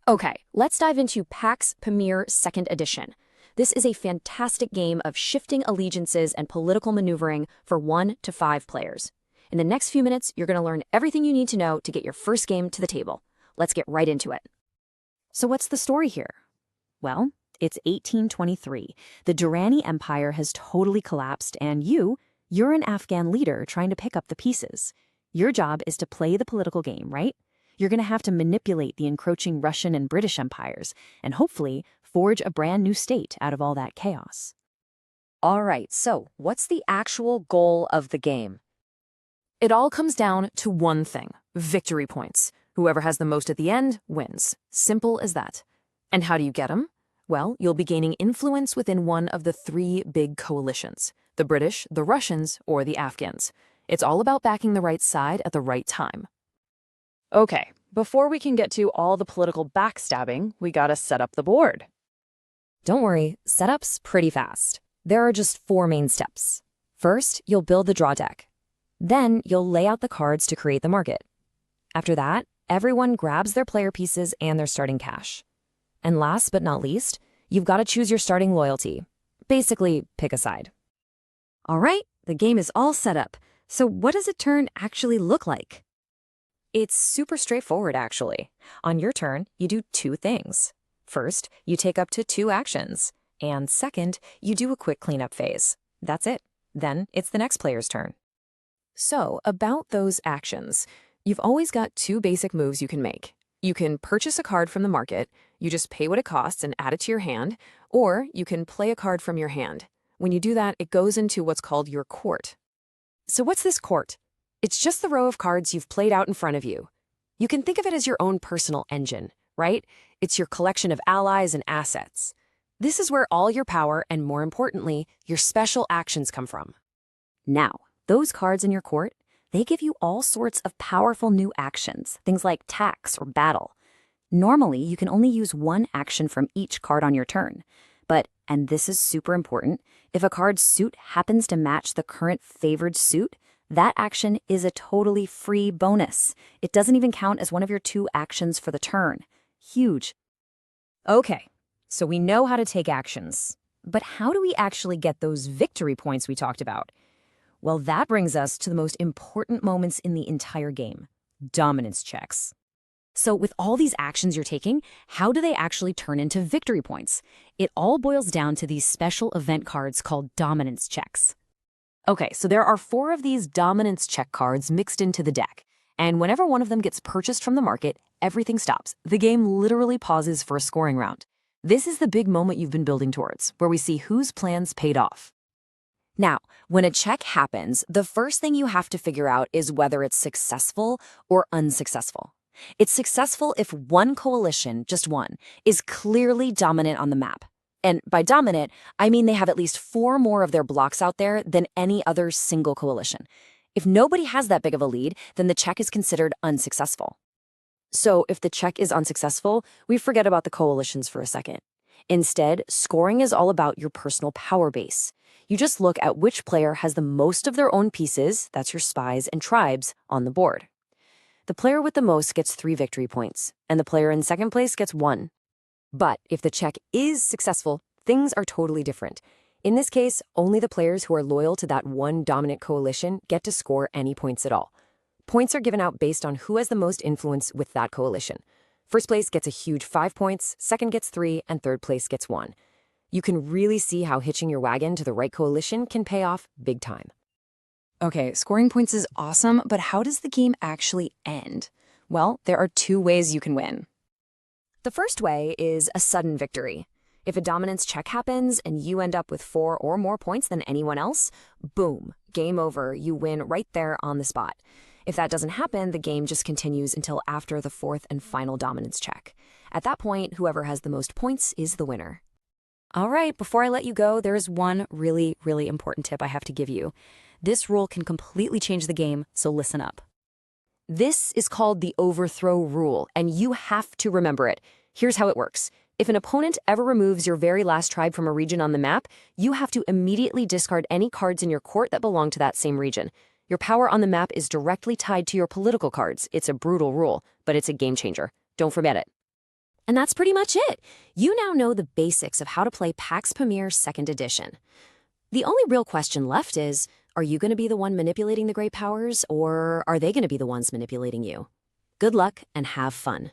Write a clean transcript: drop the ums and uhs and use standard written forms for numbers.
Okay, let's dive into Pax Pamir 2nd Edition. This is a fantastic game of shifting allegiances and political maneuvering for 1 to 5 players. In the next few minutes, you're going to learn everything you need to know to get your first game to the table. Let's get right into it. So what's the story here? Well, it's 1823. The Durrani Empire has totally collapsed, and you're an Afghan leader trying to pick up the pieces. Your job is to play the political game, right? You're going to have to manipulate the encroaching Russian and British empires, and hopefully forge a brand new state out of all that chaos. All right, so what's the actual goal of the game? It all comes down to one thing: victory points. Whoever has the most at the end wins. Simple as that. And how do you get them? Well, you'll be gaining influence within one of the 3 big coalitions: the British, the Russians, or the Afghans. It's all about backing the right side at the right time. Okay, before we can get to all the political backstabbing, we gotta set up the board. Don't worry, setup's pretty fast. There are just 4 main steps. First, you'll build the draw deck. Then, you'll lay out the cards to create the market. After that, everyone grabs their player pieces and their starting cash. And last but not least, you've got to choose your starting loyalty. Basically, pick a side. All right, the game is all set up. So what does a turn actually look like? It's super straightforward, actually. On your turn, you do 2 things. First, you take up to 2 actions. And second, you do a quick cleanup phase. That's it. Then it's the next player's turn. So, about those actions, you've always got 2 basic moves you can make. You can purchase a card from the market, you just pay what it costs and add it to your hand, or you can play a card from your hand. When you do that, it goes into what's called your court. So what's this court? It's just the row of cards you've played out in front of you. You can think of it as your own personal engine, right? It's your collection of allies and assets. This is where all your power and, more importantly, your special actions come from. Now, those cards in your court, they give you all sorts of powerful new actions, things like tax or battle. Normally, you can only use 1 action from each card on your turn. But, and this is super important, if a card's suit happens to match the current favored suit, that action is a totally free bonus. It doesn't even count as one of your 2 actions for the turn. Huge. Okay, so we know how to take actions. But how do we actually get those victory points we talked about? Well, that brings us to the most important moments in the entire game: dominance checks. So with all these actions you're taking, how do they actually turn into victory points? It all boils down to these special event cards called dominance checks. Okay, so there are 4 of these dominance check cards mixed into the deck, and whenever one of them gets purchased from the market, everything stops. The game literally pauses for a scoring round. This is the big moment you've been building towards, where we see whose plans paid off. Now, when a check happens, the first thing you have to figure out is whether it's successful or unsuccessful. It's successful if one coalition, just one, is clearly dominant on the map. And by dominant, I mean they have at least 4 more of their blocks out there than any other single coalition. If nobody has that big of a lead, then the check is considered unsuccessful. So if the check is unsuccessful, we forget about the coalitions for a second. Instead, scoring is all about your personal power base. You just look at which player has the most of their own pieces, that's your spies and tribes, on the board. The player with the most gets 3 victory points, and the player in second place gets 1. But if the check is successful, things are totally different. In this case, only the players who are loyal to that one dominant coalition get to score any points at all. Points are given out based on who has the most influence with that coalition. First place gets a huge 5 points, second gets 3, and third place gets 1. You can really see how hitching your wagon to the right coalition can pay off big time. Okay, scoring points is awesome, but how does the game actually end? Well, there are 2 ways you can win. The first way is a sudden victory. If a dominance check happens and you end up with 4 or more points than anyone else, boom, game over, you win right there on the spot. If that doesn't happen, the game just continues until after the 4th and final dominance check. At that point, whoever has the most points is the winner. All right, before I let you go, there is one really, really important tip I have to give you. This rule can completely change the game, so listen up. This is called the overthrow rule, and you have to remember it. Here's how it works. If an opponent ever removes your very last tribe from a region on the map, you have to immediately discard any cards in your court that belong to that same region. Your power on the map is directly tied to your political cards. It's a brutal rule, but it's a game changer. Don't forget it. And that's pretty much it. You now know the basics of how to play Pax Pamir 2nd Edition. The only real question left is, are you going to be the one manipulating the great powers, or are they going to be the ones manipulating you? Good luck and have fun.